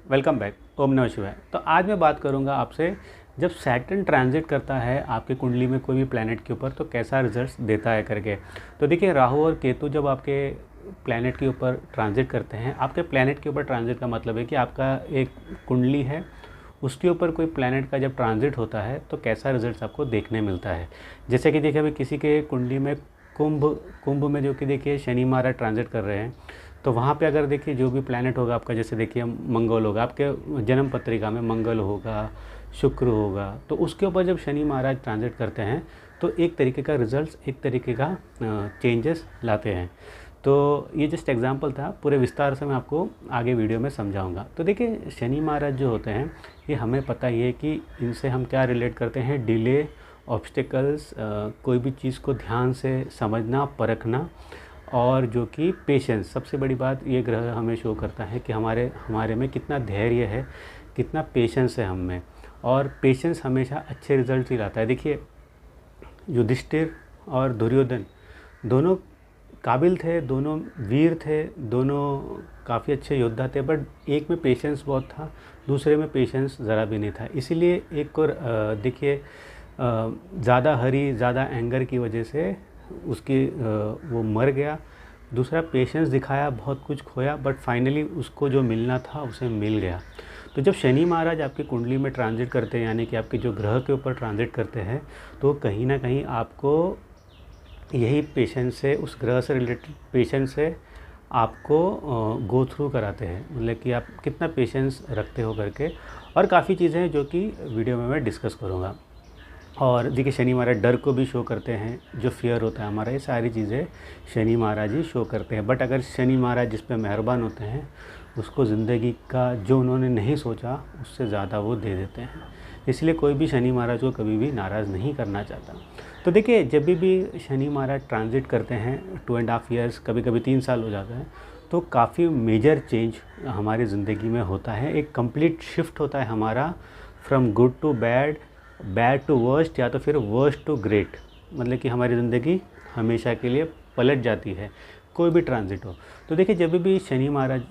Welcome back. ओम नमः शिवाय। तो आज मैं बात करूंगा आपसे, जब सैटर्न ट्रांजिट करता है आपके कुंडली में कोई भी प्लैनेट के ऊपर तो कैसा रिजल्ट्स देता है करके। तो देखिए, राहु और केतु जब आपके प्लैनेट के ऊपर ट्रांजिट करते हैं, आपके प्लैनेट के ऊपर ट्रांजिट का मतलब है कि आपका एक कुंडली है, उसके ऊपर कोई प्लैनेट का जब ट्रांजिट होता है तो कैसा रिजल्ट्स आपको देखने मिलता है। जैसे कि देखिए, अभी किसी के कुंडली में कुंभ कुंभ में जो कि देखिए शनि महाराज ट्रांजिट कर रहे हैं, तो वहाँ पे अगर देखिए जो भी प्लैनेट होगा आपका, जैसे देखिए मंगल होगा, आपके जन्म पत्रिका में मंगल होगा, शुक्र होगा, तो उसके ऊपर जब शनि महाराज ट्रांजिट करते हैं तो एक तरीके का रिजल्ट्स, एक तरीके का चेंजेस लाते हैं। तो ये जस्ट एग्जांपल था, पूरे विस्तार से मैं आपको आगे वीडियो में समझाऊंगा। तो देखिए, शनि महाराज जो होते हैं, ये हमें पता ही है कि इनसे हम क्या रिलेट करते हैं, डिले, ऑब्स्टिकल्स, कोई भी चीज़ को ध्यान से समझना, परखना, और जो कि पेशेंस। सबसे बड़ी बात ये ग्रह हमें शो करता है कि हमारे में कितना धैर्य है, कितना पेशेंस है हम में, और पेशेंस हमेशा अच्छे रिजल्ट ही लाता है। देखिए, युधिष्ठिर और दुर्योधन दोनों काबिल थे, दोनों वीर थे, दोनों काफ़ी अच्छे योद्धा थे, बट एक में पेशेंस बहुत था, दूसरे में पेशेंस ज़रा भी नहीं था। इसीलिए एक को देखिए, ज़्यादा हरी, ज़्यादा एंगर की वजह से उसकी वो मर गया। दूसरा पेशेंस दिखाया, बहुत कुछ खोया, बट फाइनली उसको जो मिलना था उसे मिल गया। तो जब शनि महाराज आपकी कुंडली में ट्रांजिट करते हैं, यानी कि आपके जो ग्रह के ऊपर ट्रांजिट करते हैं, तो कहीं ना कहीं आपको यही पेशेंस से, उस ग्रह से रिलेटेड पेशेंस से आपको गो थ्रू कराते हैं, मतलब कि आप कितना पेशेंस रखते हो करके। और काफ़ी चीज़ें हैं जो कि वीडियो में मैं डिस्कस करूँगा। और देखिए, शनि महाराज डर को भी शो करते हैं, जो फियर होता है हमारा, ये सारी चीज़ें शनि महाराज ही शो करते हैं। बट अगर शनि महाराज जिस पे मेहरबान होते हैं, उसको ज़िंदगी का जो उन्होंने नहीं सोचा उससे ज़्यादा वो दे देते हैं। इसलिए कोई भी शनि महाराज को कभी भी नाराज़ नहीं करना चाहता। तो देखिए, जब भी शनि महाराज ट्रांजिट करते हैं 2.5 ईयर्स, कभी कभी 3 साल हो जाता है, तो काफ़ी मेजर चेंज हमारी ज़िंदगी में होता है। एक कंप्लीट शिफ्ट होता है हमारा, from good to bad, bad to worst, या तो फिर वर्स्ट टू ग्रेट। मतलब कि हमारी ज़िंदगी हमेशा के लिए पलट जाती है, कोई भी ट्रांजिट हो। तो देखिए, जब भी शनि महाराज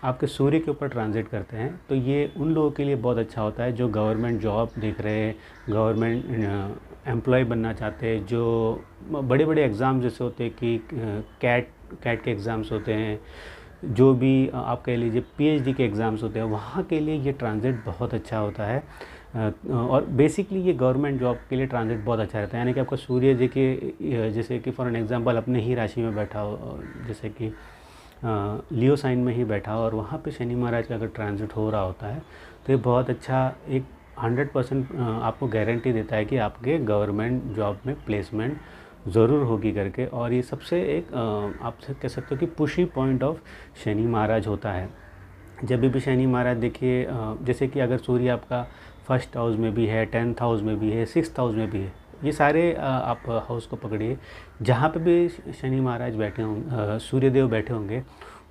आपके सूर्य के ऊपर ट्रांजिट करते हैं, तो ये उन लोगों के लिए बहुत अच्छा होता है जो गवर्नमेंट जॉब देख रहे हैं, गवर्नमेंट एम्प्लॉय बनना चाहते हैं, जो बड़े बड़े एग्ज़ाम जैसे होते हैं कि कैट के एग्ज़ाम्स होते हैं, जो भी आप कह लीजिए पीएचडी के एग्ज़ाम्स होते हैं, वहाँ के लिए ये ट्रांजिट बहुत अच्छा होता है। और बेसिकली ये गवर्नमेंट जॉब के लिए ट्रांजिट बहुत अच्छा रहता है। यानी कि आपका सूर्य जैसे कि फॉर एन एग्जांपल अपने ही राशि में बैठा हो, जैसे कि लियो साइन में ही बैठा हो, और वहाँ पे शनि महाराज का अगर ट्रांजिट हो रहा होता है, तो ये बहुत अच्छा, एक 100% आपको गारंटी देता है कि आपके गवर्नमेंट जॉब में प्लेसमेंट ज़रूर होगी करके। और ये सबसे एक आप कह सकते हो कि पुशी पॉइंट ऑफ शनि महाराज होता है। जब भी शनि महाराज देखिए, जैसे कि अगर सूर्य आपका फर्स्ट हाउस में भी है, 10th हाउस में भी है, 6th हाउस में भी है, ये सारे आप हाउस को पकड़िए, जहाँ पे भी शनि महाराज बैठे होंगे, सूर्यदेव बैठे होंगे,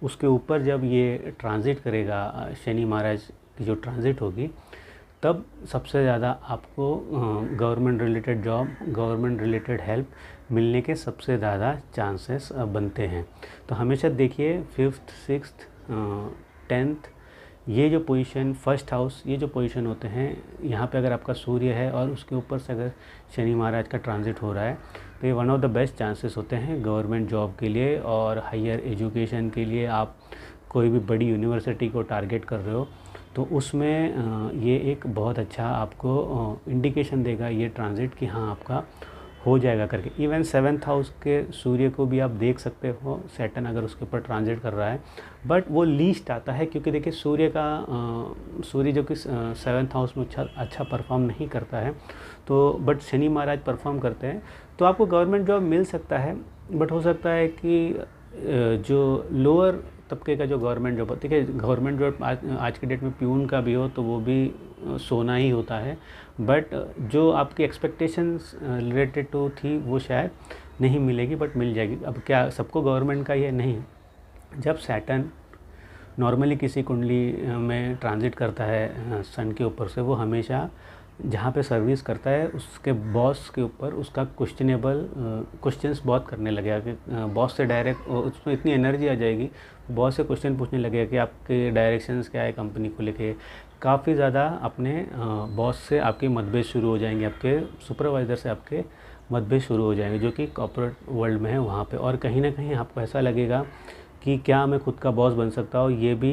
उसके ऊपर जब ये ट्रांजिट करेगा, शनि महाराज की जो ट्रांजिट होगी, तब सबसे ज़्यादा आपको government related job, government related help मिलने के सबसे ज़्यादा चांसेस बनते हैं। तो हमेशा देखिए 5th, 6th, 10th, ये जो पोजीशन, फर्स्ट हाउस, ये जो पोजीशन होते हैं, यहाँ पे अगर आपका सूर्य है और उसके ऊपर से अगर शनि महाराज का ट्रांजिट हो रहा है, तो ये one of the best chances होते हैं गवर्नमेंट जॉब के लिए और हायर एजुकेशन के लिए। आप कोई भी बड़ी यूनिवर्सिटी को टारगेट कर रहे हो, तो उसमें ये एक बहुत अच्छा आपको इंडिकेशन देगा ये ट्रांजिट कि हाँ, आपका हो जाएगा करके। इवन 7th हाउस के सूर्य को भी आप देख सकते हो, सैटर्न अगर उसके ऊपर ट्रांजिट कर रहा है, बट वो लीस्ट आता है, क्योंकि देखिए सूर्य जो कि 7th हाउस में अच्छा परफॉर्म नहीं करता है, तो बट शनि महाराज परफॉर्म करते हैं, तो आपको गवर्नमेंट जॉब मिल सकता है। बट हो सकता है कि जो लोअर तबके का जो गवर्नमेंट जॉब होती है, गवर्नमेंट जॉब आज के डेट में प्यून का भी हो तो वो भी सोना ही होता है, बट जो आपकी एक्सपेक्टेशंस रिलेटेड टू थी वो शायद नहीं मिलेगी, बट मिल जाएगी। अब क्या सबको गवर्नमेंट का ही है? नहीं। जब सैटर्न नॉर्मली किसी कुंडली में ट्रांजिट करता है सन के ऊपर से, वो हमेशा जहाँ पे सर्विस करता है उसके बॉस के ऊपर उसका क्वेश्चनेबल क्वेश्चंस बहुत करने लगेगा कि बॉस से डायरेक्ट उसमें इतनी एनर्जी आ जाएगी, बॉस से क्वेश्चन पूछने लगेगा कि आपके डायरेक्शंस क्या है कंपनी को लेके। काफ़ी ज़्यादा अपने बॉस से आपके मतभेद शुरू हो जाएंगे, आपके सुपरवाइज़र से आपके मतभेद शुरू हो जाएंगे, जो कि कॉर्पोरेट वर्ल्ड में है वहाँ पे। और कहीं ना कहीं आपको ऐसा लगेगा कि क्या मैं खुद का बॉस बन सकता हूँ, ये भी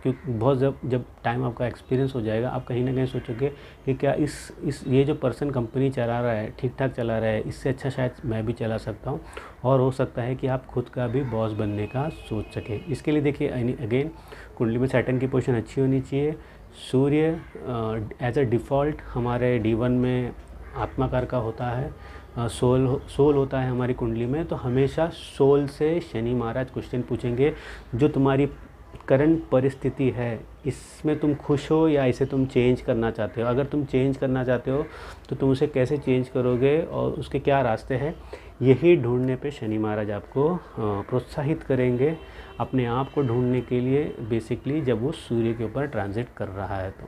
क्योंकि बहुत जब टाइम आपका एक्सपीरियंस हो जाएगा, आप कहीं ना कहीं सोचोगे कि क्या इस ये जो पर्सन कंपनी चला रहा है ठीक ठाक चला रहा है, इससे अच्छा शायद मैं भी चला सकता हूँ। और हो सकता है कि आप खुद का भी बॉस बनने का सोच सकें। इसके लिए देखिए अगेन कुंडली में सैटर्न की पोजीशन अच्छी होनी चाहिए। सूर्य एज अ डिफ़ॉल्ट हमारे D1 में आत्माकार का होता है, सोल होता है हमारी कुंडली में। तो हमेशा सोल से शनि महाराज क्वेश्चन पूछेंगे, जो तुम्हारी करंट परिस्थिति है इसमें तुम खुश हो या इसे तुम चेंज करना चाहते हो। अगर तुम चेंज करना चाहते हो तो तुम उसे कैसे चेंज करोगे और उसके क्या रास्ते हैं, यही ढूंढने पे शनि महाराज आपको प्रोत्साहित करेंगे अपने आप को ढूंढने के लिए, बेसिकली जब वो सूर्य के ऊपर ट्रांजिट कर रहा है। तो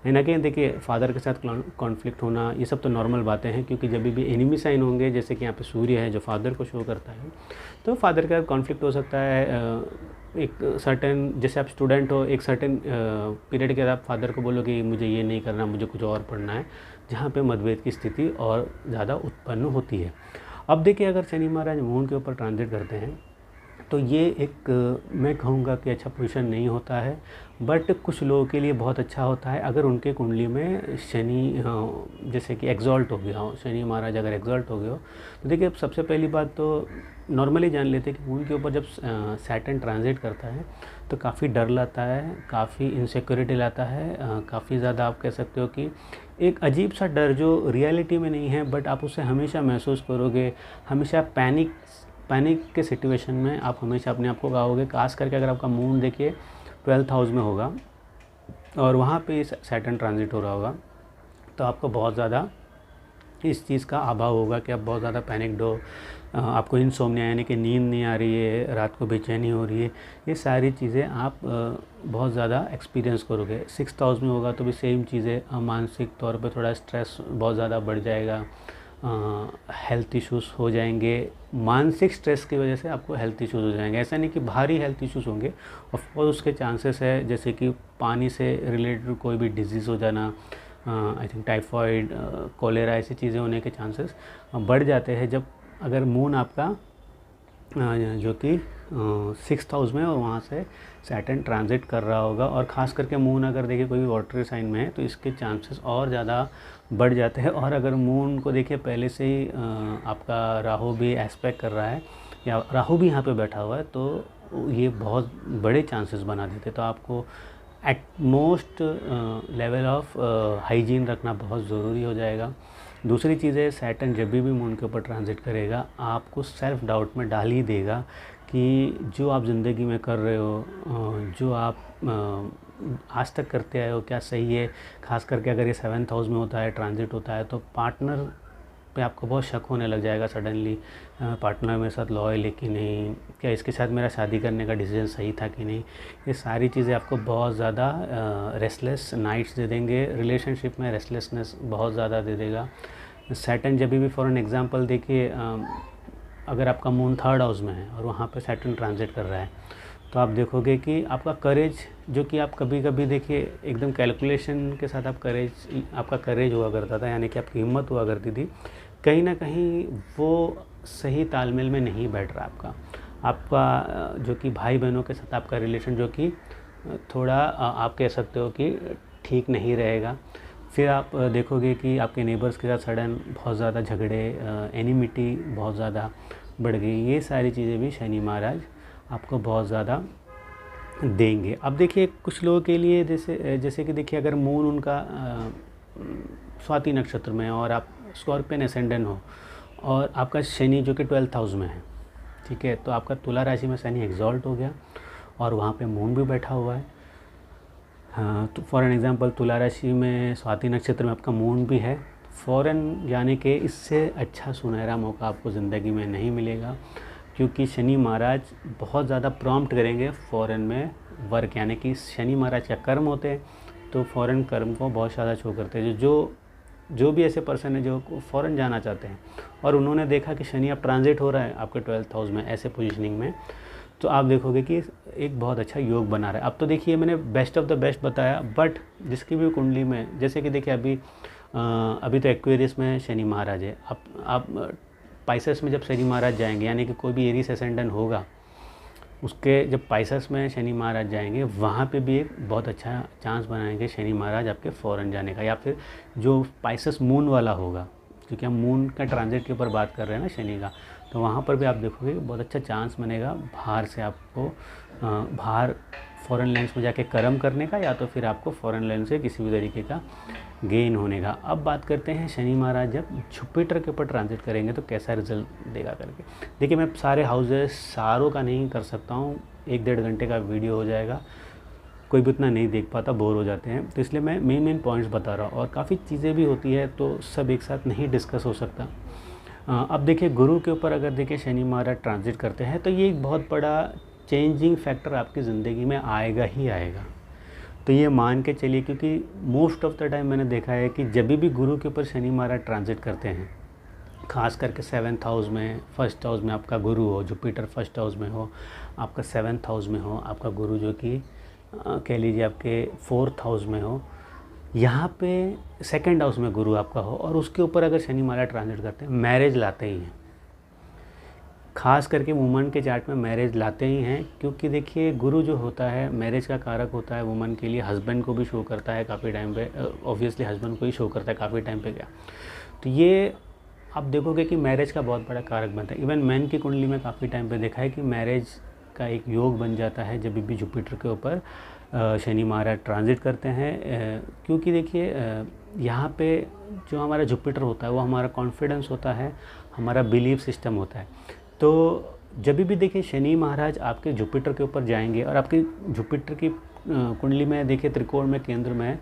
एंड अगेन देखिए फादर के साथ कॉन्फ्लिक्ट होना ये सब तो नॉर्मल बातें हैं, क्योंकि जब भी एनिमी साइन होंगे, जैसे कि यहाँ पे सूर्य है जो फादर को शो करता है, तो फादर का कॉन्फ्लिक्ट हो सकता है। एक सर्टेन, जैसे आप स्टूडेंट हो, एक सर्टेन पीरियड के बाद आप फादर को बोलो कि मुझे ये नहीं करना, मुझे कुछ और पढ़ना है, जहाँ पे मतभेद की स्थिति और ज़्यादा उत्पन्न होती है। अब देखिए अगर शनि महाराज मून के ऊपर ट्रांजिट करते हैं तो ये एक मैं कहूँगा कि अच्छा पोजीशन नहीं होता है, बट कुछ लोगों के लिए बहुत अच्छा होता है अगर उनके कुंडली में शनि जैसे कि एग्जॉल्ट हो गया हो, शनि महाराज अगर एग्जॉल्ट हो गए हो। तो देखिए अब सबसे पहली बात तो नॉर्मली जान लेते हैं कि मून के ऊपर जब सैटर्न ट्रांजिट करता है तो काफ़ी डर लाता है, काफ़ी इनसिक्योरिटी लाता है, काफ़ी ज़्यादा आप कह सकते हो कि एक अजीब सा डर जो रियलिटी में नहीं है, बट आप उसे हमेशा महसूस करोगे। हमेशा पैनिक के सिचुएशन में आप हमेशा अपने आप को गाओगे। खास करके अगर आपका मून देखिए 12th हाउस में होगा और वहाँ पे सैटर्न ट्रांजिट हो रहा होगा, तो आपको बहुत ज़्यादा इस चीज़ का अभाव होगा कि आप बहुत ज़्यादा पैनिक्ड हो, आपको इनसोम्निया यानी कि नींद नहीं आ रही है, रात को बेचैनी हो रही है। ये सारी चीज़ें आप बहुत ज़्यादा एक्सपीरियंस करोगे। 6th हाउस में होगा तो भी सेम चीज़ें, मानसिक तौर पे थोड़ा स्ट्रेस बहुत ज़्यादा बढ़ जाएगा, हेल्थ इश्यूज़ हो जाएंगे। मानसिक स्ट्रेस की वजह से आपको हेल्थ इश्यूज़ हो जाएंगे। ऐसा नहीं कि भारी हेल्थ इश्यूज़ होंगे, ऑफ कोर्स उसके चांसेस है, जैसे कि पानी से रिलेटेड कोई भी डिजीज़ हो जाना, आई थिंक टाइफाइड, कोलेरा, ऐसी चीज़ें होने के चांसेस बढ़ जाते हैं जब अगर मून आपका जो कि 6th हाउस में और वहाँ से सैटर्न ट्रांजिट कर रहा होगा। और ख़ास करके मून अगर देखिए कोई भी वाटर साइन में है तो इसके चांसेस और ज़्यादा बढ़ जाते हैं। और अगर मून को देखिए पहले से ही आपका राहु भी एस्पेक्ट कर रहा है या राहु भी यहाँ पे बैठा हुआ है, तो ये बहुत बड़े चांसेस बना देते। तो आपको at most level of hygiene रखना बहुत ज़रूरी हो जाएगा। दूसरी चीज़ है, सैटर्न जब भी मून के ऊपर ट्रांजिट करेगा आपको सेल्फ डाउट में डाल ही देगा कि जो आप ज़िंदगी में कर रहे हो, जो आप आज तक करते आए हो, क्या सही है। खास करके अगर ये 7th हाउस में होता है, ट्रांजिट होता है, तो पार्टनर पे आपको बहुत शक होने लग जाएगा सडनली। पार्टनर मेरे साथ लॉयल है कि नहीं, क्या इसके साथ मेरा शादी करने का डिसीजन सही था कि नहीं। ये सारी चीज़ें आपको बहुत ज़्यादा रेस्टलेस नाइट्स दे देंगे, रिलेशनशिप में रेस्टलेसनेस बहुत ज़्यादा दे देगा। सैटर्न जब भी फॉर एन एग्जांपल देखिए, अगर आपका मून 3rd हाउस में है और वहाँ पे सैटर्न ट्रांजिट कर रहा है, तो आप देखोगे कि आपका करेज, जो कि आप कभी कभी देखिए एकदम कैलकुलेशन के साथ आपका करेज हुआ करता था, यानी कि आपकी हिम्मत हुआ करती थी, कहीं ना कहीं वो सही तालमेल में नहीं बैठ रहा आपका जो कि भाई बहनों के साथ आपका रिलेशन, जो कि थोड़ा आप कह सकते हो कि ठीक नहीं रहेगा। फिर आप देखोगे कि आपके नेबर्स के साथ सडन बहुत ज़्यादा झगड़े, एनिमिटी बहुत ज़्यादा बढ़ गई। ये सारी चीज़ें भी शनि महाराज आपको बहुत ज़्यादा देंगे। अब देखिए कुछ लोगों के लिए जैसे कि देखिए अगर मून उनका स्वाति नक्षत्र में है और आप स्कॉर्पियन एसेंडेंट हो और आपका शनि जो कि 12th हाउस में है, ठीक है, तो आपका तुला राशि में शनि एग्जॉल्ट हो गया और वहाँ पे मून भी बैठा हुआ है। हाँ, तो फॉर एन एग्जांपल तुला राशि में स्वाति नक्षत्र में आपका मून भी है, फ़ौरन यानी कि इससे अच्छा सुनहरा मौका आपको ज़िंदगी में नहीं मिलेगा, क्योंकि शनि महाराज बहुत ज़्यादा प्रॉम्प्ट करेंगे फ़ॉरेन में वर्क, यानी कि शनि महाराज का कर्म होते हैं तो फ़ॉरेन कर्म को बहुत ज़्यादा शो करते हैं। जो जो भी ऐसे पर्सन है जो फ़ॉरेन जाना चाहते हैं और उन्होंने देखा कि शनि अब ट्रांजिट हो रहा है आपके 12th हाउस में ऐसे पोजीशनिंग में, तो आप देखोगे कि एक बहुत अच्छा योग बना रहा है। अब तो देखिए मैंने बेस्ट ऑफ द बेस्ट बताया, बट जिसकी भी कुंडली में, जैसे कि देखिए अभी तो एक्वेरियस में शनि महाराज है, आप पाइसेस में जब शनि महाराज जाएंगे, यानी कि कोई भी एरीज असेंडेंट होगा उसके जब पाइसेस में शनि महाराज जाएंगे, वहाँ पे भी एक बहुत अच्छा चांस बनाएंगे शनि महाराज आपके फ़ॉरेन जाने का। या फिर जो पाइसेस मून वाला होगा, क्योंकि हम मून का ट्रांजिट के ऊपर बात कर रहे हैं ना शनि का, तो वहाँ पर भी आप देखोगे बहुत अच्छा चांस बनेगा बाहर से आपको बाहर फॉरेन लैंड्स में जाके कर्म करने का, या तो फिर आपको फॉरेन लैंड से किसी भी तरीके का गेन होने का। अब बात करते हैं शनि महाराज जब जुपिटर के ऊपर ट्रांजिट करेंगे तो कैसा रिजल्ट देगा करके। देखिए मैं सारे हाउसेस सारों का नहीं कर सकता हूँ, 1-1.5 घंटे का वीडियो हो जाएगा, कोई भी उतना नहीं देख पाता, बोर हो जाते हैं, तो इसलिए मैं मेन पॉइंट्स बता रहा हूँ। और काफ़ी चीज़ें भी होती है तो सब एक साथ नहीं डिस्कस हो सकता। अब देखिए गुरु के ऊपर अगर देखिए शनि महाराज ट्रांजिट करते हैं तो ये एक बहुत बड़ा चेंजिंग फैक्टर आपकी ज़िंदगी में आएगा ही आएगा, तो ये मान के चलिए, क्योंकि मोस्ट ऑफ द टाइम मैंने देखा है कि जब भी गुरु के ऊपर शनि महाराज ट्रांजिट करते हैं, खास करके 7th हाउस में, 1st हाउस में आपका गुरु हो, जुपिटर 1st हाउस में हो, आपका 7th हाउस में हो, आपका गुरु जो कि कह लीजिए आपके 4th हाउस में हो, यहाँ पे 2nd हाउस में गुरु आपका हो, और उसके ऊपर अगर शनि महाराज ट्रांजिट करते हैं, मैरिज लाते ही हैं। खास करके वुमन के चार्ट में मैरिज लाते ही हैं, क्योंकि देखिए गुरु जो होता है मैरिज का कारक होता है वुमन के लिए। हस्बैंड को भी शो करता है काफ़ी टाइम पे, ऑब्वियसली हस्बैंड को ही शो करता है काफ़ी टाइम पे क्या, तो ये आप देखोगे कि मैरिज का बहुत बड़ा कारक बनता है। इवन मैन की कुंडली में काफ़ी टाइम पे देखा है कि मैरिज का एक योग बन जाता है जब भी जुपिटर के ऊपर शनि महाराज ट्रांजिट करते हैं, क्योंकि देखिए यहाँ पे जो हमारा जुपिटर होता है वो हमारा कॉन्फिडेंस होता है, हमारा बिलीफ सिस्टम होता है। तो जब भी देखिए शनि महाराज आपके जुपिटर के ऊपर जाएंगे और आपकी जुपिटर की कुंडली में देखिए त्रिकोण में केंद्र में है,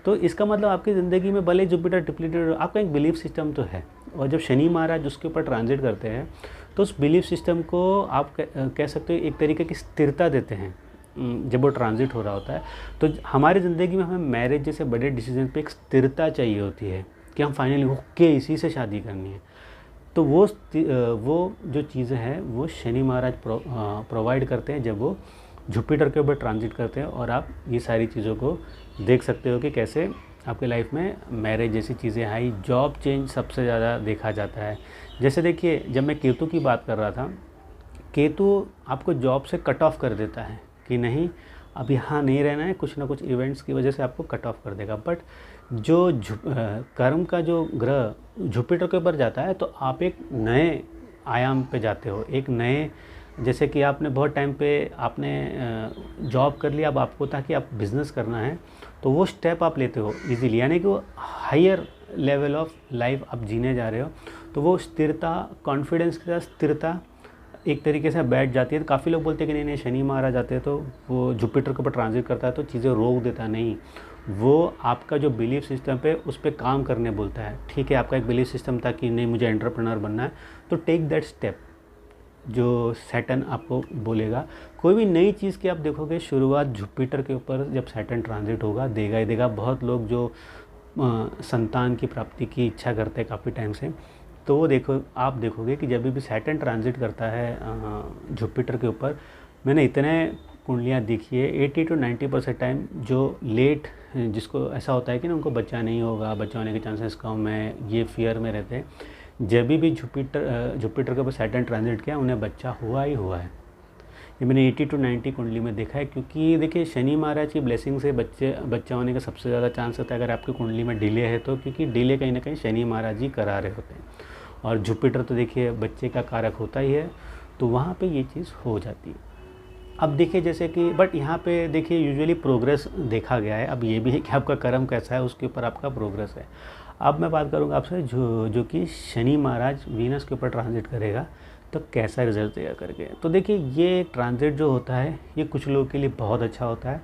तो इसका मतलब आपकी ज़िंदगी में भले जुपिटर डिप्लीटेड, आपका एक बिलीफ सिस्टम तो है, और जब शनि महाराज उसके ऊपर ट्रांजिट करते हैं तो उस बिलीफ सिस्टम को आप कह सकते हो एक तरीके की स्थिरता देते हैं। जब वो ट्रांजिट हो रहा होता है तो हमारी ज़िंदगी में हमें मैरिज जैसे बड़े डिसीजन पे एक स्थिरता चाहिए होती है कि हम फाइनली ओके इसी से शादी करनी है। तो वो जो चीज़ें हैं वो शनि महाराज प्रोवाइड करते हैं जब वो जुपिटर के ऊपर ट्रांजिट करते हैं, और आप ये सारी चीज़ों को देख सकते हो कि कैसे आपके लाइफ में मैरिज जैसी चीज़ें आई। जॉब चेंज सबसे ज़्यादा देखा जाता है। जैसे देखिए जब मैं केतु की बात कर रहा था, केतु आपको जॉब से कट ऑफ कर देता है कि नहीं अब यहाँ नहीं रहना है, कुछ ना कुछ इवेंट्स की वजह से आपको कट ऑफ कर देगा। बट जो कर्म का जो ग्रह जुपिटर के ऊपर जाता है तो आप एक नए आयाम पे जाते हो, एक नए, जैसे कि आपने बहुत टाइम पे आपने जॉब कर लिया, अब आपको था कि आप बिज़नेस करना है, तो वो स्टेप आप लेते हो इजीली, यानी कि वो हायर लेवल ऑफ लाइफ आप जीने जा रहे हो। तो वो स्थिरता, कॉन्फिडेंस के साथ स्थिरता एक तरीके से बैठ जाती है। तो काफ़ी लोग बोलते हैं कि नहीं शनि महाराज आते हैं तो वो जुपिटर के ऊपर ट्रांजिट करता है तो चीज़ें रोक देता है। नहीं, वो आपका जो बिलीफ सिस्टम पे उस पर काम करने बोलता है। ठीक है, आपका एक बिलीफ सिस्टम था कि नहीं मुझे एंटरप्रेन्योर बनना है, तो टेक दैट स्टेप जो सैटर्न आपको बोलेगा। कोई भी नई चीज़ की आप देखोगे शुरुआत जुपिटर के ऊपर जब सैटर्न ट्रांजिट होगा देगा ही देगा। बहुत लोग जो संतान की प्राप्ति की इच्छा करते हैं काफ़ी टाइम से, तो वो आप देखोगे कि जब भी सैटर्न ट्रांजिट करता है जुपिटर के ऊपर, मैंने इतने कुंडलियाँ देखी है 80 to 90% टाइम जो लेट, जिसको ऐसा होता है कि ना उनको बच्चा नहीं होगा, बच्चा होने के चांसेस कम है, ये फियर में रहते हैं, जब भी जुपिटर के ऊपर सैटर्न ट्रांजिट किया उन्हें बच्चा हुआ ही हुआ है। ये मैंने 80 to 90 कुंडली में देखा है, क्योंकि देखिए शनि महाराज की ब्लेसिंग से बच्चा होने का सबसे ज़्यादा चांस होता है अगर आपकी कुंडली में डिले है तो, क्योंकि डिले कहीं ना कहीं शनि महाराज ही करा रहे होते हैं, और जुपिटर तो देखिए बच्चे का कारक होता ही है, तो वहाँ पे ये चीज़ हो जाती है। अब देखिए जैसे कि बट यहाँ पे देखिए यूजुअली प्रोग्रेस देखा गया है। अब ये भी है कि आपका कर्म कैसा है उसके ऊपर आपका प्रोग्रेस है। अब मैं बात करूँगा आपसे जो कि शनि महाराज वीनस के ऊपर ट्रांजिट करेगा तो कैसा रिजल्ट देगा करके। तो देखिए ये ट्रांजिट जो होता है ये कुछ लोगों के लिए बहुत अच्छा होता है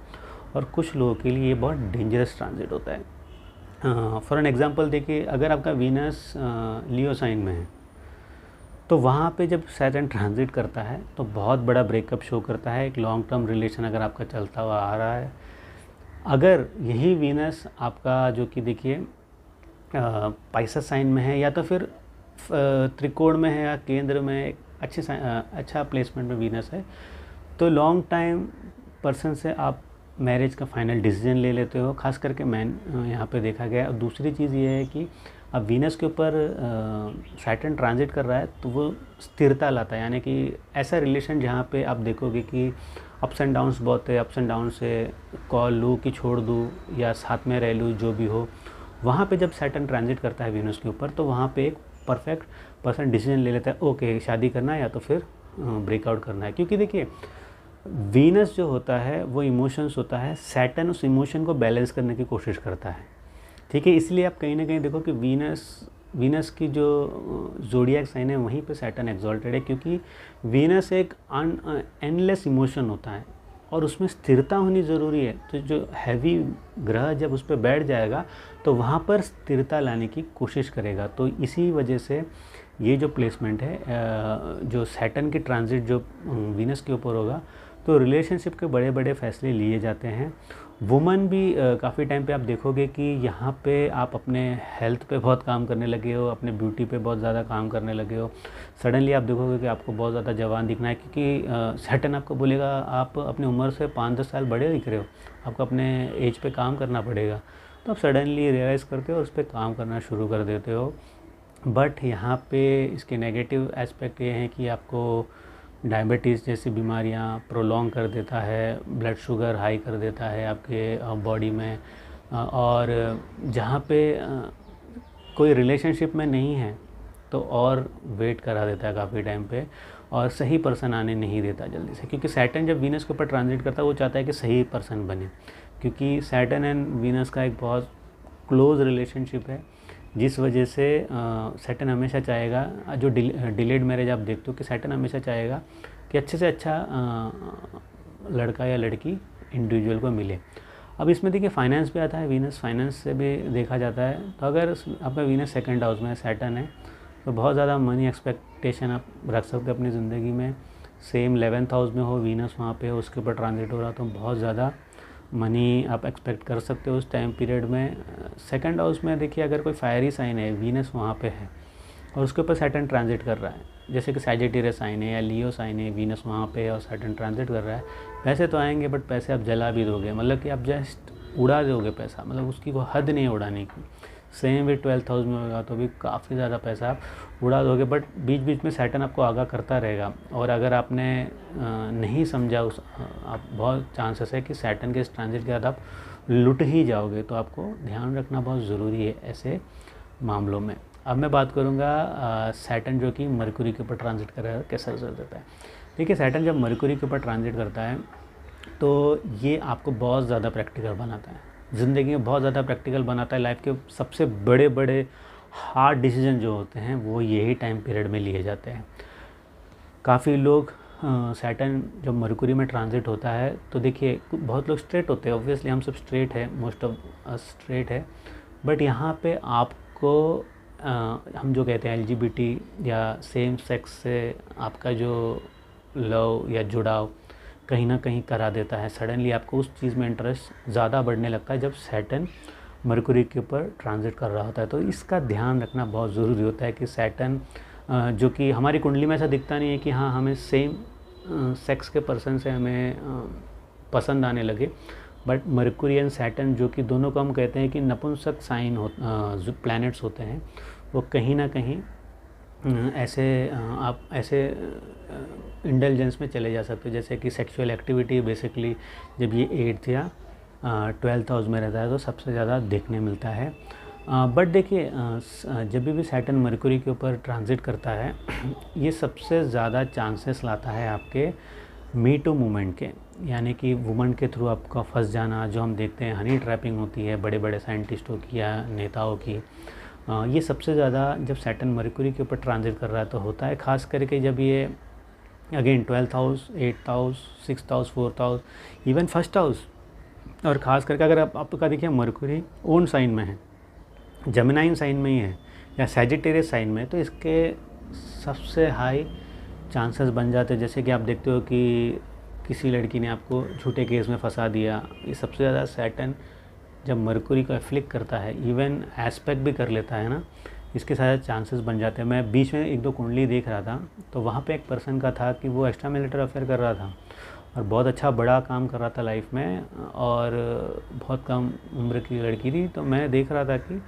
और कुछ लोगों के लिए ये बहुत डेंजरस ट्रांजिट होता है। फॉर एन एग्जांपल देखिए अगर आपका वीनस लियो साइन में है तो वहाँ पे जब सैटर्न ट्रांजिट करता है तो बहुत बड़ा ब्रेकअप शो करता है। एक लॉन्ग टर्म रिलेशन अगर आपका चलता हुआ आ रहा है, अगर यही वीनस आपका जो कि देखिए पाइसेस साइन में है या तो फिर त्रिकोण में है या केंद्र में एक अच्छा प्लेसमेंट में वीनस है, तो लॉन्ग टाइम पर्सन से आप मैरिज का फाइनल डिसीजन ले लेते हो, खास करके मैन यहाँ पे देखा गया है। और दूसरी चीज़ ये है कि अब वीनस के ऊपर सैटर्न ट्रांजिट कर रहा है तो वो स्थिरता लाता है, यानी कि ऐसा रिलेशन जहाँ पे आप देखोगे कि अप्स एंड डाउन्स बहुत है, अप्स एंड डाउन से कॉल लूँ कि छोड़ दूँ या साथ में रह लूँ, जो भी हो, वहाँ पे जब सैटर्न ट्रांजिट करता है वीनस के ऊपर तो वहाँ पे एक परफेक्ट पर्सन डिसीजन ले लेता है, ओके शादी करना है या तो फिर ब्रेकआउट करना है। क्योंकि देखिए वीनस जो होता है वो इमोशंस होता है, सैटर्न उस इमोशन को बैलेंस करने की कोशिश करता है, ठीक है। इसलिए आप कहीं ना कहीं देखो कि वीनस की जो ज़ोडिएक साइन है वहीं पे सैटर्न एक्सॉल्टेड है, क्योंकि वीनस एक एंडलेस इमोशन होता है और उसमें स्थिरता होनी ज़रूरी है। तो जो हैवी ग्रह जब उस पर बैठ जाएगा तो वहाँ पर स्थिरता लाने की कोशिश करेगा। तो इसी वजह से ये जो प्लेसमेंट है, जो सैटर्न की ट्रांजिट जो वीनस के ऊपर होगा तो रिलेशनशिप के बड़े बड़े फैसले लिए जाते हैं। वुमन भी काफ़ी टाइम पे आप देखोगे कि यहाँ पे आप अपने हेल्थ पे बहुत काम करने लगे हो, अपने ब्यूटी पे बहुत ज़्यादा काम करने लगे हो। सडनली आप देखोगे कि आपको बहुत ज़्यादा जवान दिखना है, क्योंकि सैटर्न आपको बोलेगा आप अपनी उम्र से 5-10 साल बड़े दिख रहे हो, आपको अपने एज पे काम करना पड़ेगा। तो आप सडनली रियलाइज़ करते हो और उस पर काम करना शुरू कर देते हो। बट यहाँ पे इसके नेगेटिव एस्पेक्ट ये हैं कि आपको डायबिटीज़ जैसी बीमारियाँ प्रोलॉन्ग कर देता है, ब्लड शुगर हाई कर देता है आपके बॉडी में, और जहाँ पे कोई रिलेशनशिप में नहीं है तो और वेट करा देता है काफ़ी टाइम पे, और सही पर्सन आने नहीं देता जल्दी से। क्योंकि सैटर्न जब वीनस के ऊपर ट्रांजिट करता है वो चाहता है कि सही पर्सन बने, क्योंकि सैटर्न एंड वीनस का एक बहुत क्लोज रिलेशनशिप है, जिस वजह से सैटर्न हमेशा चाहेगा, जो डिलेड मैरिज आप देखते हो कि सैटर्न हमेशा चाहेगा कि अच्छे से अच्छा लड़का या लड़की इंडिविजुअल को मिले। अब इसमें देखिए फाइनेंस भी आता है, वीनस फाइनेंस से भी देखा जाता है। तो अगर आपका वीनस सेकंड हाउस में सैटर्न है तो बहुत ज़्यादा मनी एक्सपेक्टेशन आप रख सकते हो अपनी ज़िंदगी में। सेम 11th हाउस में हो वीनस, वहाँ पे उसके ऊपर ट्रांजिट हो रहा तो बहुत ज़्यादा मनी आप एक्सपेक्ट कर सकते हो उस टाइम पीरियड में। सेकंड हाउस में देखिए अगर कोई फायरी साइन है, वीनस वहाँ पे है और उसके ऊपर सैटर्न ट्रांजिट कर रहा है, जैसे कि सैजिटेरियस साइन है या लियो साइन है, वीनस वहाँ पे और सैटर्न ट्रांजिट कर रहा है, पैसे तो आएंगे बट पैसे आप जला भी दोगे, मतलब कि आप जस्ट उड़ा दोगे पैसा, मतलब उसकी कोई हद नहीं है उड़ाने की। सेम भी 12th हाउस में होगा तो भी काफ़ी ज़्यादा पैसा आप उड़ा दोगे, बट बीच बीच में सैटर्न आपको आगाह करता रहेगा। और अगर आपने नहीं समझा आप बहुत चांसेस है कि सैटर्न के इस ट्रांजिट के बाद आप लुट ही जाओगे, तो आपको ध्यान रखना बहुत ज़रूरी है ऐसे मामलों में। अब मैं बात करूँगा सैटर्न जो कि मरकुरी के ऊपर ट्रांजिट कर रहा है कैसा रिजल्ट देता है। देखिए सैटर्न जब मरकुरी के ऊपर ट्रांजिट करता है तो ये आपको बहुत ज़्यादा प्रैक्टिकल बनाता है, ज़िंदगी में बहुत ज़्यादा प्रैक्टिकल बनाता है। लाइफ के सबसे बड़े बड़े हार्ड डिसीजन जो होते हैं वो यही टाइम पीरियड में लिए जाते हैं। काफ़ी लोग सैटर्न जब मरकुरी में ट्रांजिट होता है तो देखिए बहुत लोग स्ट्रेट होते हैं, ऑब्वियसली हम सब स्ट्रेट है, मोस्ट ऑफ स्ट्रेट है, बट यहाँ पे आपको हम जो कहते हैं LGBT या सेम सेक्स से आपका जो लव या जुड़ाव कहीं ना कहीं करा देता है। सडनली आपको उस चीज़ में इंटरेस्ट ज़्यादा बढ़ने लगता है जब सैटर्न मरकुरी के ऊपर ट्रांजिट कर रहा होता है। तो इसका ध्यान रखना बहुत ज़रूरी होता है कि सैटर्न जो कि हमारी कुंडली में ऐसा दिखता नहीं है कि हाँ हमें सेम सेक्स के पर्सन से हमें पसंद आने लगे, बट मरकुरी एंड सैटर्न जो कि दोनों को हम कहते हैं कि नपुंसक साइन जो प्लैनेट्स होते हैं, वो कहीं ना कहीं ऐसे आप ऐसे इंटेलिजेंस में चले जा सकते हो, जैसे कि सेक्सुअल एक्टिविटी बेसिकली जब ये 8th या 12th हाउस में रहता है तो सबसे ज़्यादा देखने मिलता है। बट देखिए जब भी सैटर्न मरकुरी के ऊपर ट्रांजिट करता है ये सबसे ज़्यादा चांसेस लाता है आपके मी टू मूवमेंट के, यानी कि वुमन के थ्रू आपका फंस जाना, जो हम देखते हैं हनी ट्रैपिंग होती है बड़े बड़े साइंटिस्टों की या नेताओं की। ये सबसे ज़्यादा जब सैटर्न मरकुरी के ऊपर ट्रांजिट कर रहा है तो होता है, ख़ास करके जब ये again 12th house, 8th house, 6th house, 4th house, even 1st house, और ख़ास करके अगर आपका देखिए मरकुरी ओन साइन में है, जेमिनाइन साइन में ही है या सैजिटेरियस साइन में, तो इसके सबसे हाई चांसेस बन जाते हैं। जैसे कि आप देखते हो कि किसी लड़की ने आपको झूठे केस में फंसा दिया, ये सबसे ज़्यादा सैटर्न जब मरकुरी को एफ्लिक्ट करता है, इवन एस्पेक्ट भी कर लेता है ना, इसके सारे चांसेस बन जाते हैं। मैं बीच में एक दो कुंडली देख रहा था, तो वहाँ पे एक पर्सन का था कि वो एक्स्ट्रा मैरिटल अफेयर कर रहा था और बहुत अच्छा बड़ा काम कर रहा था लाइफ में, और बहुत कम उम्र की लड़की थी। तो मैं देख रहा था कि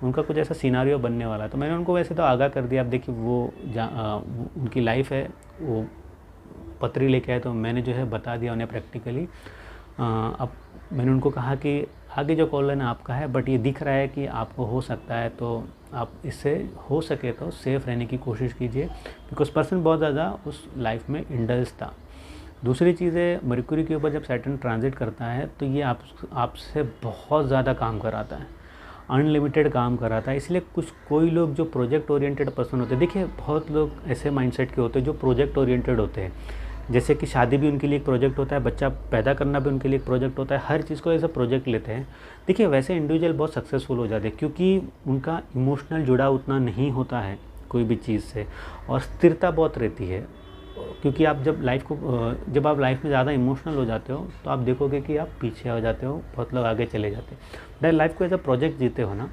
उनका कुछ ऐसा सिनारियो बनने वाला है। तो मैंने उनको वैसे तो आगाह कर दिया। अब देखिए वो उनकी लाइफ है, वो पत्री लेके आए, तो मैंने जो है बता दिया उन्हें प्रैक्टिकली। अब मैंने उनको कहा कि आगे जो कॉलन आपका है, बट ये दिख रहा है कि आपको हो सकता है, तो आप इससे हो सके तो सेफ़ रहने की कोशिश कीजिए, बिकॉज पर्सन बहुत ज़्यादा उस लाइफ में इंडल्ज था। दूसरी चीज़ है, मरकुरी के ऊपर जब सैटर्न ट्रांजिट करता है तो ये आपसे बहुत ज़्यादा काम कराता है, अनलिमिटेड काम कराता है। इसलिए कोई लोग जो प्रोजेक्ट ओरिएंटेड पर्सन होते हैं, देखिए बहुत लोग ऐसे माइंडसेट के होते हैं जो प्रोजेक्ट ओरिएंटेड होते हैं। जैसे कि शादी भी उनके लिए एक प्रोजेक्ट होता है, बच्चा पैदा करना भी उनके लिए एक प्रोजेक्ट होता है, हर चीज़ को ऐसा प्रोजेक्ट लेते हैं। देखिए वैसे इंडिविजुअल बहुत सक्सेसफुल हो जाते हैं, क्योंकि उनका इमोशनल जुड़ाव उतना नहीं होता है कोई भी चीज़ से, और स्थिरता बहुत रहती है। क्योंकि आप जब आप लाइफ में ज़्यादा इमोशनल हो जाते हो, तो आप देखोगे कि आप पीछे हो जाते हो, बहुत लोग आगे चले जाते हैं। लाइफ को एज अ प्रोजेक्ट जीते हो ना,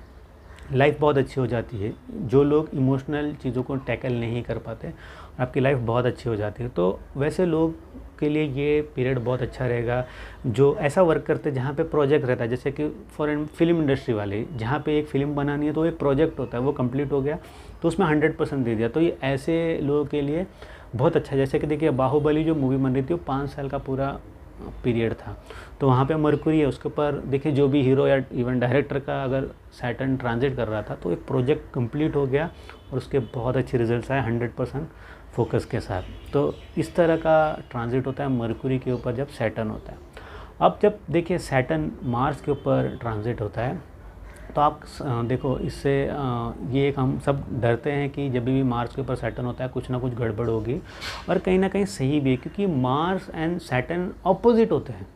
लाइफ बहुत अच्छी हो जाती है। जो लोग इमोशनल चीज़ों को टैकल नहीं कर पाते, आपकी लाइफ बहुत अच्छी हो जाती है। तो वैसे लोग के लिए ये पीरियड बहुत अच्छा रहेगा जो ऐसा वर्क करते हैं जहाँ पे प्रोजेक्ट रहता है। जैसे कि फॉर फिल्म इंडस्ट्री वाले, जहाँ पे एक फ़िल्म बनानी है तो एक प्रोजेक्ट होता है, वो कंप्लीट हो गया तो उसमें 100% दे दिया। तो ये ऐसे लोगों के लिए बहुत अच्छा। जैसे कि देखिए बाहुबली जो मूवी बन रही थी, वो 5 साल का पूरा पीरियड था, तो वहाँ पे मरकुरी है, उसके ऊपर देखिए जो भी हीरो या इवन डायरेक्टर का अगर सैटर्न ट्रांजिट कर रहा था, तो एक प्रोजेक्ट कंप्लीट हो गया और उसके बहुत अच्छे रिजल्ट्स आए 100% फोकस के साथ। तो इस तरह का ट्रांजिट होता है मरकुरी के ऊपर जब सैटर्न होता है। अब जब देखिए सैटर्न मार्स के ऊपर ट्रांजिट होता है, तो आप देखो इससे ये एक हम सब डरते हैं कि जब भी मार्स के ऊपर सैटर्न होता है कुछ ना कुछ गड़बड़ होगी, और कहीं ना कहीं सही भी है, क्योंकि मार्स एंड सैटर्न ऑपोजिट होते हैं।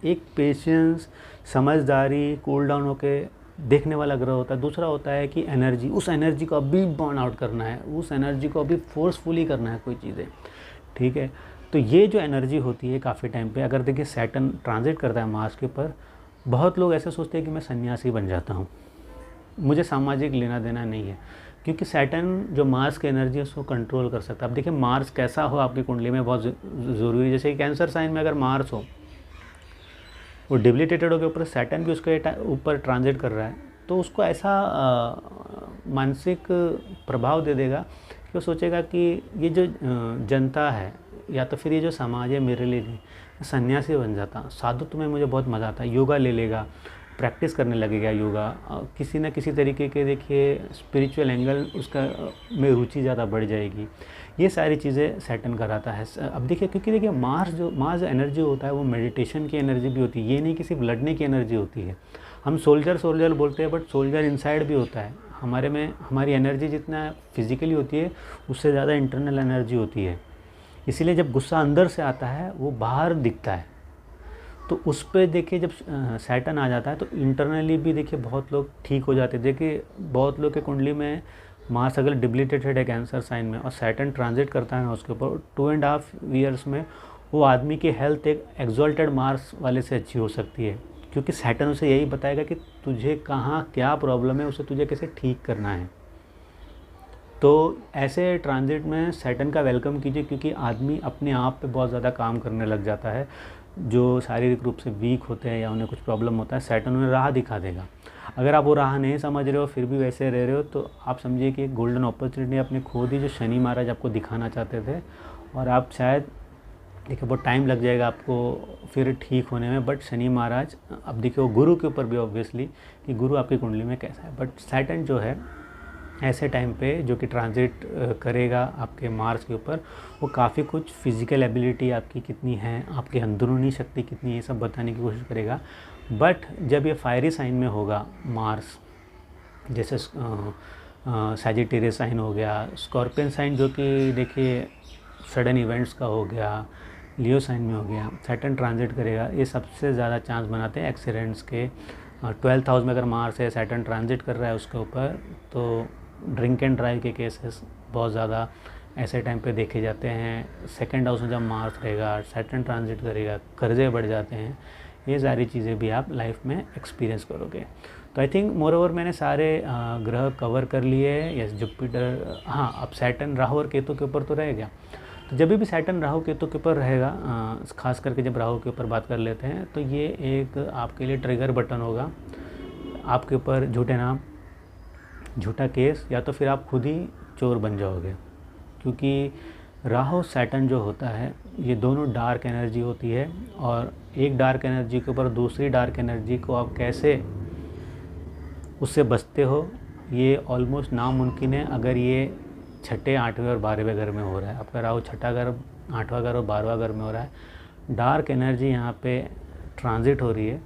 एक पेशेंस, समझदारी, कूल डाउन होके देखने वाला ग्रह होता है, दूसरा होता है कि एनर्जी, उस एनर्जी को अभी बर्न आउट करना है, उस एनर्जी को अभी फोर्सफुली करना है कोई चीज़ें, ठीक है। तो ये जो एनर्जी होती है काफ़ी टाइम पे, अगर देखिए सैटर्न ट्रांजिट करता है मार्स के ऊपर, बहुत लोग ऐसे सोचते हैं कि मैं सन्यासी बन जाता हूँ, मुझे सामाजिक लेना देना नहीं है, क्योंकि सैटर्न जो मार्स की एनर्जी है उसको कंट्रोल कर सकता है। अब देखिए मार्स कैसा हो आपकी कुंडली में बहुत ज़रूरी है। जैसे कैंसर साइन में अगर मार्स हो, वो डिबिलिटेटेड होकर ऊपर सैटर्न भी उसके ऊपर ट्रांजिट कर रहा है, तो उसको ऐसा मानसिक प्रभाव दे देगा कि वो सोचेगा कि ये जो जनता है या तो फिर ये जो समाज है मेरे लिए नहीं, सन्यासी बन जाता, साधुत्व में मुझे बहुत मज़ा आता है, योगा ले लेगा, प्रैक्टिस करने लगेगा योगा, किसी न किसी तरीके के देखिए स्पिरिचुअल एंगल उसका में रुचि ज़्यादा बढ़ जाएगी। ये सारी चीज़ें सैटर्न कराता है। अब देखिए क्योंकि देखिए मार्स एनर्जी होता है वो मेडिटेशन की एनर्जी भी होती है, ये नहीं कि सिर्फ लड़ने की एनर्जी होती है। हम सोल्जर बोलते हैं, बट सोल्जर इनसाइड भी होता है। हमारे में हमारी एनर्जी जितना फिजिकली होती है उससे ज़्यादा इंटरनल एनर्जी होती है। इसीलिए जब गुस्सा अंदर से आता है वो बाहर दिखता है। तो उस पर देखिए जब सैटर्न आ जाता है तो इंटरनली भी देखिए बहुत लोग ठीक हो जाते हैं। देखिए बहुत लोग के कुंडली में मार्स अगर डिबिलिटेटेड है कैंसर साइन में और सैटर्न ट्रांजिट करता है ना उसके ऊपर, 2.5 ईयर्स में वो आदमी की हेल्थ एक एक्सॉल्टेड मार्स वाले से अच्छी हो सकती है, क्योंकि सैटर्न उसे यही बताएगा कि तुझे कहाँ क्या प्रॉब्लम है, उसे तुझे कैसे ठीक करना है। तो ऐसे ट्रांजिट में सैटर्न का वेलकम कीजिए, क्योंकि आदमी अपने आप पे बहुत ज़्यादा काम करने लग जाता है। जो शारीरिक रूप से वीक होते हैं या उन्हें कुछ प्रॉब्लम होता है, सैटर्न उन्हें राह दिखा देगा। अगर आप वो राह नहीं समझ रहे हो फिर भी वैसे रह रहे हो, तो आप समझिए कि एक गोल्डन अपॉर्चुनिटी आपने खो दी जो शनि महाराज आपको दिखाना चाहते थे, और आप शायद देखिए बहुत टाइम लग जाएगा आपको फिर ठीक होने में, बट शनि महाराज अब देखिए वो गुरु के ऊपर भी ऑब्वियसली कि गुरु आपकी कुंडली में कैसा है, बट सैटर्न जो है ऐसे टाइम पे जो कि ट्रांजिट करेगा आपके मार्स के ऊपर, वो काफ़ी कुछ फिज़िकल एबिलिटी आपकी कितनी है, आपकी अंदरूनी शक्ति कितनी है, ये सब बताने की कोशिश करेगा। बट जब ये फायरी साइन में होगा मार्स, जैसे सैजिटेरियस साइन हो गया, स्कॉर्पियन साइन जो कि देखिए सडन इवेंट्स का हो गया, लियो साइन में हो गया, सैटर्न ट्रांजिट करेगा, ये सबसे ज़्यादा चांस बनाते हैं एक्सीडेंट्स के। 12th हाउस में अगर मार्स है, सैटर्न ट्रांजिट कर रहा है उसके ऊपर, तो ड्रिंक एंड ड्राइव के केसेस बहुत ज़्यादा ऐसे टाइम पे देखे जाते हैं। 2nd हाउस में जब मार्स रहेगा, सैटर्न ट्रांजिट करेगा, कर्जे बढ़ जाते हैं, ये सारी चीज़ें भी आप लाइफ में एक्सपीरियंस करोगे। तो आई थिंक मोर ओवर मैंने सारे ग्रह कवर कर लिए हैं। यस, जुपिटर, हाँ, अब सैटर्न राहु और केतु के ऊपर तो रह गया। तो जब भी सैटर्न राहु केतु के ऊपर रहेगा, खास करके जब राहु के ऊपर बात कर लेते हैं, तो ये एक आपके लिए ट्रिगर बटन होगा। आपके ऊपर झूठे नाम, झूठा केस, या तो फिर आप खुद ही चोर बन जाओगे। क्योंकि राहु सैटर्न जो होता है, ये दोनों डार्क एनर्जी होती है, और एक डार्क एनर्जी के ऊपर दूसरी डार्क एनर्जी को आप कैसे उससे बचते हो, ये ऑलमोस्ट नामुमकिन है अगर ये छठे, 8वें और 12वें घर में हो रहा है। आपका राहु छठा घर, 8वां घर और 12वां घर में हो रहा है, डार्क एनर्जी यहाँ पे ट्रांजिट हो रही है,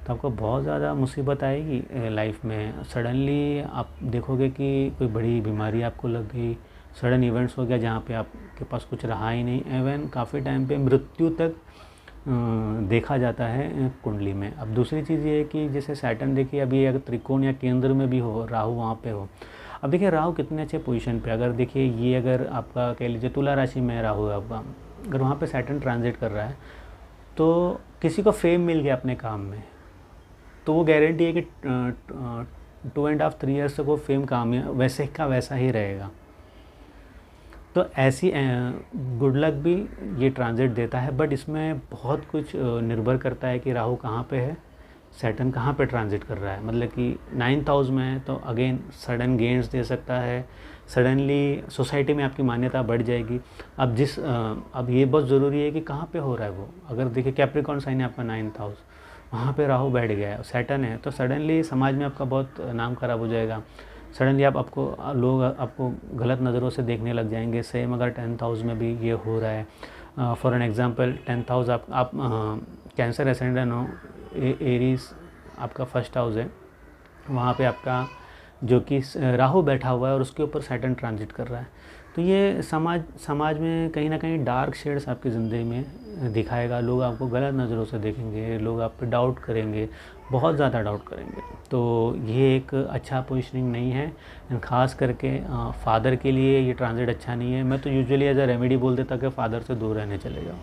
तो आपको बहुत ज़्यादा मुसीबत आएगी लाइफ में। सडनली आप देखोगे कि कोई बड़ी बीमारी आपको लग गई, सडन इवेंट्स हो गया जहाँ पे आपके पास कुछ रहा ही नहीं, इवन काफ़ी टाइम पे मृत्यु तक देखा जाता है कुंडली में। अब दूसरी चीज़ ये है कि जैसे सैटर्न देखिए, अभी अगर त्रिकोण या केंद्र में भी हो, राहु वहाँ पे हो। अब देखिए राहु कितने अच्छे पोजीशन पे, अगर देखिए ये अगर आपका कह लीजिए तुला राशि में राहु है आपका, अगर वहाँ पे सैटर्न ट्रांजिट कर रहा है, तो किसी को फेम मिल गया अपने काम में, तो वो गारंटी है कि 2.5 3 ईयर्स तक वो फेम काम वैसे का वैसा ही रहेगा। तो ऐसी गुड लक भी ये ट्रांजिट देता है, बट इसमें बहुत कुछ निर्भर करता है कि राहु कहाँ पे है, सैटर्न कहाँ पे ट्रांजिट कर रहा है। मतलब कि 9th हाउस में है तो अगेन सडन गेन्स दे सकता है, सडनली सोसाइटी में आपकी मान्यता बढ़ जाएगी। अब ये बहुत ज़रूरी है कि कहाँ पे हो रहा है वो। अगर देखिए कैप्रिकॉर्न साइन है आपका 9th हाउस, वहाँ पे राहु बैठ गया है, सैटर्न है, तो सडनली समाज में आपका बहुत नाम खराब हो जाएगा। सडनली लोग आपको गलत नज़रों से देखने लग जाएंगे। सेम अगर 10th हाउस में भी ये हो रहा है, for an example 10th house आप कैंसर एसेंडेंट हो, एरीज आपका फर्स्ट हाउस है, वहाँ पे आपका जो कि राहु बैठा हुआ है और उसके ऊपर सैटर्न ट्रांजिट कर रहा है, तो ये समाज में कहीं ना कहीं डार्क शेड्स आपकी ज़िंदगी में दिखाएगा। लोग आपको गलत नज़रों से देखेंगे, लोग आप पे डाउट करेंगे, बहुत ज़्यादा डाउट करेंगे। तो ये एक अच्छा पोजीशनिंग नहीं है, ख़ास करके फादर के लिए ये ट्रांजिट अच्छा नहीं है। मैं तो यूजुअली एज अ रेमेडी बोल देता कि फादर से दूर रहने चले जाओ,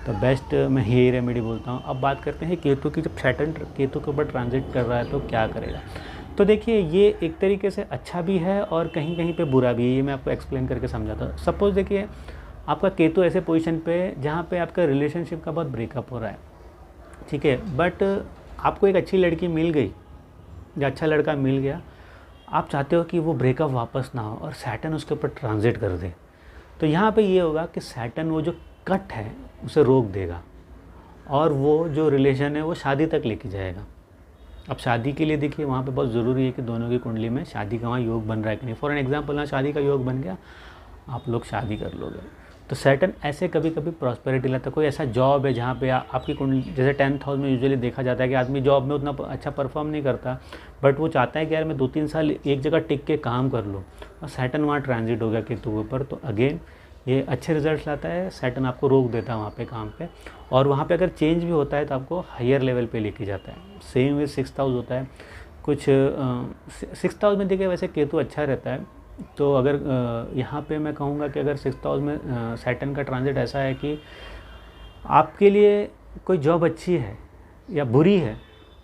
तो बेस्ट मैं यही रेमेडी बोलता हूँ। अब बात करते हैं केतु की। जब सैटर्न केतु के ऊपर ट्रांजिट कर रहा है तो क्या करेगा। तो देखिए ये एक तरीके से अच्छा भी है और कहीं कहीं पे बुरा भी है, ये मैं आपको एक्सप्लेन करके समझाता हूँ। सपोज़ देखिए आपका केतु ऐसे पोजीशन पे जहाँ पे आपका रिलेशनशिप का बहुत ब्रेकअप हो रहा है, ठीक है, बट आपको एक अच्छी लड़की मिल गई या अच्छा लड़का मिल गया, आप चाहते हो कि वो ब्रेकअप वापस ना हो और सैटर्न उसके ऊपर ट्रांजिट कर दे, तो यहाँ पे ये होगा कि सैटर्न वो जो कट है उसे रोक देगा और वो जो रिलेशन है वो शादी तक लेके जाएगा। अब शादी के लिए देखिए वहाँ पे बहुत ज़रूरी है कि दोनों की कुंडली में शादी का वहाँ योग बन रहा है कि नहीं। फॉर एन एग्जांपल ना शादी का योग बन गया, आप लोग शादी कर लोगे, तो सैटर्न ऐसे कभी कभी प्रॉस्पेरिटी लाता है। कोई ऐसा जॉब है जहाँ पे आपकी कुंडली, जैसे 10th हाउस में यूजुअली देखा जाता है कि आदमी जॉब में उतना अच्छा परफॉर्म नहीं करता, बट वो चाहता है कि यार मैं 2-3 साल एक जगह टिक के काम कर लूँ, और सैटर्न वहाँ ट्रांजिट हो गया केतु के ऊपर, तो अगेन ये अच्छे रिजल्ट लाता है। सैटर्न आपको रोक देता है वहाँ पे काम पे, और वहाँ पे अगर चेंज भी होता है तो आपको हायर लेवल पे लेके जाता है। सेम विद 6th हाउस होता है। कुछ 6th हाउस में देखिए वैसे केतु अच्छा रहता है, तो अगर यहाँ पे मैं कहूँगा कि अगर 6th हाउस में सैटर्न का ट्रांजिट ऐसा है कि आपके लिए कोई जॉब अच्छी है या बुरी है,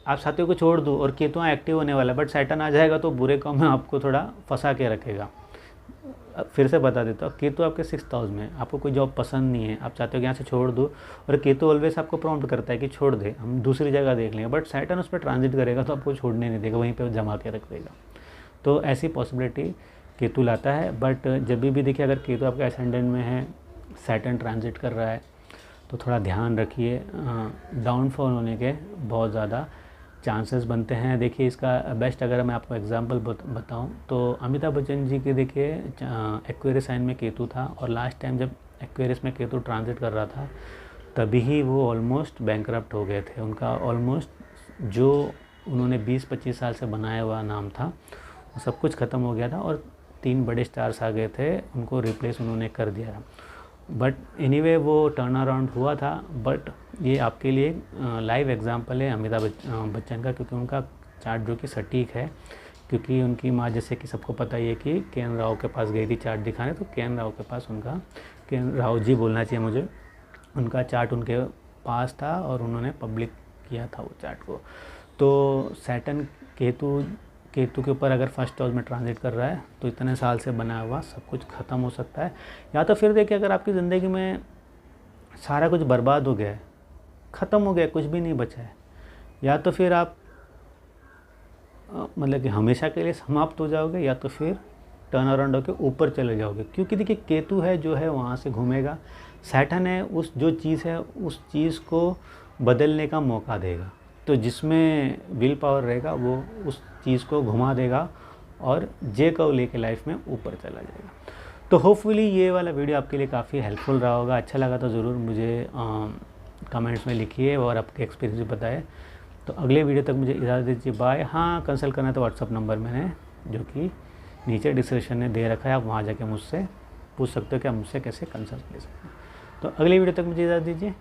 आप साथियों को छोड़ दो और केतु एक्टिव होने वाला है, बट सैटर्न आ जाएगा तो बुरे काम में आपको थोड़ा फंसा के रखेगा। फिर से बता देता हूँ, केतु आपके 6th हाउस में, आपको कोई जॉब पसंद नहीं है, आप चाहते हो कि यहाँ से छोड़ दो, और केतु ऑलवेज आपको प्रॉम्प्ट करता है कि छोड़ दे, हम दूसरी जगह देख लेंगे, बट सैटर्न उस पर ट्रांजिट करेगा तो आपको छोड़ने नहीं देगा, वहीं पे जमा के रख देगा। तो ऐसी पॉसिबिलिटी केतु लाता है। बट जब भी देखिए अगर केतु आपके एसेंडेंट में है, सैटर्न ट्रांजिट कर रहा है, तो थोड़ा ध्यान रखिए, डाउनफॉल होने के बहुत ज़्यादा चांसेस बनते हैं। देखिए इसका बेस्ट अगर मैं आपको एग्जांपल बताऊं तो अमिताभ बच्चन जी के देखिए एक्वेरियस साइन में केतु था, और लास्ट टाइम जब एक्वेरियस में केतु ट्रांजिट कर रहा था तभी ही वो ऑलमोस्ट बैंकरप्ट हो गए थे। उनका ऑलमोस्ट जो उन्होंने 20-25 साल से बनाया हुआ नाम था वो सब कुछ ख़त्म हो गया था, और 3 बड़े स्टार्स आ गए थे, उनको रिप्लेस उन्होंने कर दिया था। बट एनीवे वो टर्न अराउंड हुआ था। बट ये आपके लिए लाइव एग्जांपल है अमिताभ बच्चन का, क्योंकि उनका चार्ट जो कि सटीक है, क्योंकि उनकी माँ जैसे कि सबको पता ही है कि के.एन. राव के पास गई थी चार्ट दिखाने, तो के.एन. राव के पास उनका, के.एन. राव जी बोलना चाहिए मुझे, उनका चार्ट उनके पास था और उन्होंने पब्लिक किया था वो चार्ट को। तो सैटर्न केतु केतु के ऊपर अगर फर्स्ट हाउस में ट्रांजिट कर रहा है तो इतने साल से बना हुआ सब कुछ ख़त्म हो सकता है। या तो फिर देखिए, अगर आपकी ज़िंदगी में सारा कुछ बर्बाद हो गया है, ख़त्म हो गया, कुछ भी नहीं बचा है, या तो फिर आप मतलब कि हमेशा के लिए समाप्त हो जाओगे, या तो फिर टर्न अराउंड होकर ऊपर चले जाओगे। क्योंकि देखिए केतु है जो है वहाँ से घूमेगा, सैटर्न है उस जो चीज़ है उस चीज़ को बदलने का मौका देगा। तो जिसमें विल पावर रहेगा वो उस चीज़ को घुमा देगा और जे को लेके लाइफ में ऊपर चला जाएगा। तो होपफुली ये वाला वीडियो आपके लिए काफ़ी हेल्पफुल रहा होगा। अच्छा लगा तो ज़रूर मुझे कमेंट्स में लिखिए और आपके एक्सपीरियंस बताएं। तो अगले वीडियो तक मुझे इजाज़त दीजिए, बाय। हाँ, कंसल्ट करना है तो व्हाट्सअप नंबर मैंने जो कि नीचे डिस्क्रिप्शन में दे रखा है, आप वहाँ जाके मुझसे पूछ सकते हो कि आप मुझसे कैसे कंसल्ट ले सकते हैं। तो अगले वीडियो तक मुझे इजाज़त दीजिए।